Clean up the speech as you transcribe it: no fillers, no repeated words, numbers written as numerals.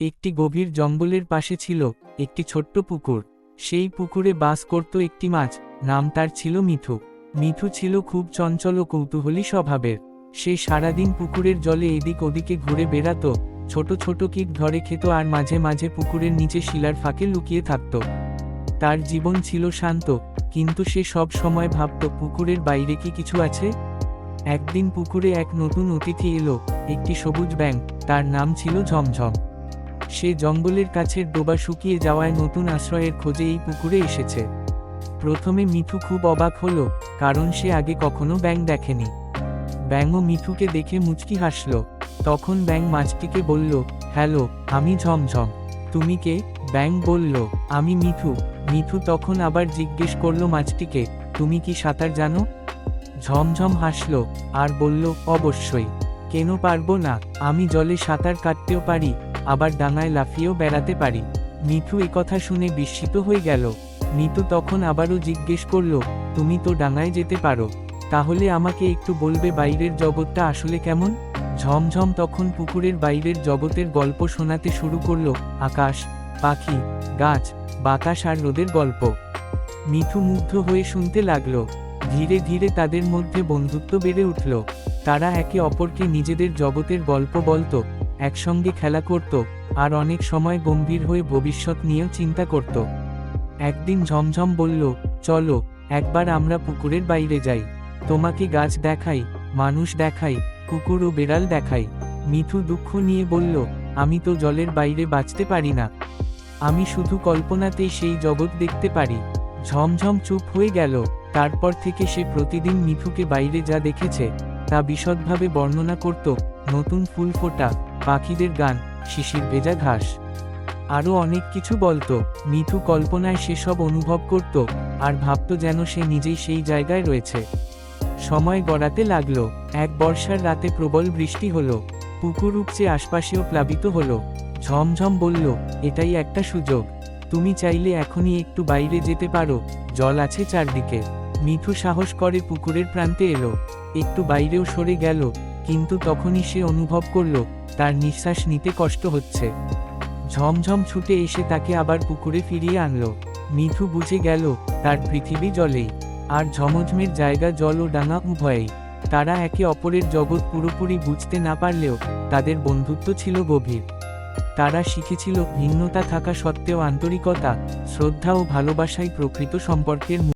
একটি গভীর জঙ্গলের পাশে ছিল একটি ছোট্ট পুকুর। সেই পুকুরে বাস করত একটি মাছ, নাম তার ছিল মিঠু। মিঠু ছিল খুব চঞ্চল ও কৌতূহলী স্বভাবের। সে সারাদিন পুকুরের জলে এদিক ওদিকে ঘুরে বেড়াত, ছোট ছোট কীট ধরে খেত আর মাঝে মাঝে পুকুরের নিচে শিলার ফাঁকে লুকিয়ে থাকত। তার জীবন ছিল শান্ত, কিন্তু সে সব সময় ভাবত পুকুরের বাইরে কি কিছু আছে। একদিন পুকুরে এক নতুন অতিথি এলো, একটি সবুজ ব্যাঙ। তার নাম ছিল ঝমঝম। সে জঙ্গলের কাছের ডোবা শুকিয়ে যাওয়ায় নতুন আশ্রয়ের খোঁজে এই পুকুরে এসেছে। প্রথমে মিঠু খুব অবাক হলো, কারণ সে আগে কখনো ব্যাঙ দেখেনি। ব্যাঙও মিঠুকে দেখে মুচকি হাসল। তখন ব্যাঙ মাছটিকে বলল, হ্যালো, আমি ঝমঝম। তুমি কে? ব্যাঙ বলল, আমি মিঠু। মিঠু তখন আবার জিজ্ঞেস করল মাছটিকে, তুমি কি সাঁতার জানো? ঝমঝম হাসল আর বলল, অবশ্যই, কেন পারবো না। আমি জলে সাঁতার কাটতেও পারি, আবার ডাঙায় লাফিয়েও বেড়াতে পারি। মিঠু একথা শুনে বিস্মিত হয়ে গেল। মিঠু তখন আবারও জিজ্ঞেস করল, তুমি তো ডাঙায় যেতে পারো, তাহলে আমাকে একটু বলবে বাইরের জগৎটা আসলে কেমন? ঝমঝম তখন পুকুরের বাইরের জগতের গল্প শোনাতে শুরু করল, আকাশ, পাখি, গাছ, বাতাস আর রোদের গল্প। মিঠু মুগ্ধ হয়ে শুনতে লাগল। ধীরে ধীরে তাদের মধ্যে বন্ধুত্ব বেড়ে উঠল। তারা একে অপরকে নিজেদের জগতের গল্প বলত, একসঙ্গে খেলা করত, আর অনেক সময় গম্ভীর হয়ে ভবিষ্যৎ নিয়েও চিন্তা করত। একদিন ঝমঝম বলল, চলো একবার আমরা পুকুরের বাইরে যাই, তোমাকে গাছ দেখাই, মানুষ দেখাই, কুকুর ও বেড়াল দেখাই। মিঠু দুঃখ নিয়ে বলল, আমি তো জলের বাইরে বাঁচতে পারি না, আমি শুধু কল্পনাতেই সেই জগৎ দেখতে পারি। ঝমঝম চুপ হয়ে গেল। তারপর থেকে সে প্রতিদিন মিঠুকে বাইরে যা দেখেছে তা বিশদভাবে বর্ণনা করত, নতুন ফুল ফোটা, পাখিদের গান, শিশির ভেজা ঘাস, আরও অনেক কিছু বলতো। মিঠু কল্পনায় সেসব অনুভব করত আর ভাবত যেন সে নিজেই সেই জায়গায় রয়েছে। সময় গড়াতে লাগলো। এক বর্ষার রাতে প্রবল বৃষ্টি হলো, পুকুর উপচে আশপাশেও প্লাবিত হলো। ঝমঝম বলল, এটাই একটা সুযোগ, তুমি চাইলে এখনই একটু বাইরে যেতে পারো, জল আছে চারদিকে। মিঠু সাহস করে পুকুরের প্রান্তে এলো, একটু বাইরেও সরে গেল, কিন্তু তখনই সে অনুভব করল তার নিঃশ্বাস নিতে কষ্ট হচ্ছে। ঝমঝম ছুটে এসে তাকে আবার পুকুরে ফিরিয়ে আনলো। মিঠু বুঝে গেল তার পৃথিবী জলেই, আর ঝমঝমের জায়গা জল ও ডাঙা উভয়েই। তারা একে অপরের জগৎ পুরোপুরি বুঝতে না পারলেও তাদের বন্ধুত্ব ছিল গভীর। তারা শিখেছিল ভিন্নতা থাকা সত্ত্বেও আন্তরিকতা, শ্রদ্ধা ও ভালোবাসাই প্রকৃত সম্পর্কের